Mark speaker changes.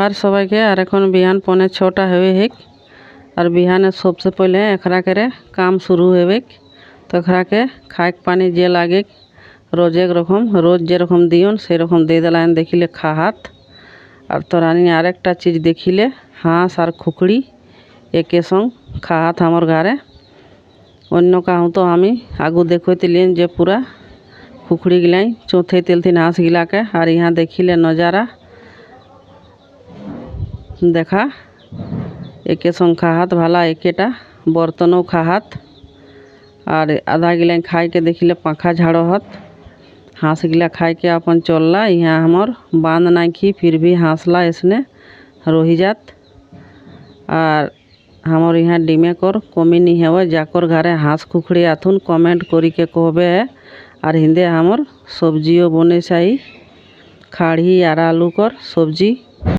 Speaker 1: नमस्कार सबाइके। और एखन बिहान 5:45 हेवे हेक। और बिहान सबसे पहले एकरा के काम शुरू हेवे। तो एकरा के खाए पानी जे लागे रोज एक रकम रोज जे रकम दियन से रकम दे दिलान देखिले खाहात। और तोरानी आरेकटा चीज देखिले हाँस और खुकड़ी एके संग खाहात हमर घरे। अन्य कहूँ तो हमी आगू देखते जे पूरा खुकड़ी गिलाई चौथे तेलथिन हाँस गिला के। और यहाँ देखिले नज़ारा देखा एके संग खाहात भाला एकेटा बर्तनों खाहात। और आधा गिला खाए के देखिले पंखा झाड़ोहत हाँस गिला खाए के अपन चलला। यहाँ हमर बांध नहीं खी फिर भी हाँसला इसने रही जात। और हमर यहाँ डिमे कर कमी नहीं है जाकर घरे हाँस खुखड़ी आथुन कमेंट करी के कहबे है। और हिंदे हमर सब्जियों बने चाहिए खाड़ी और आलू कर सब्जी।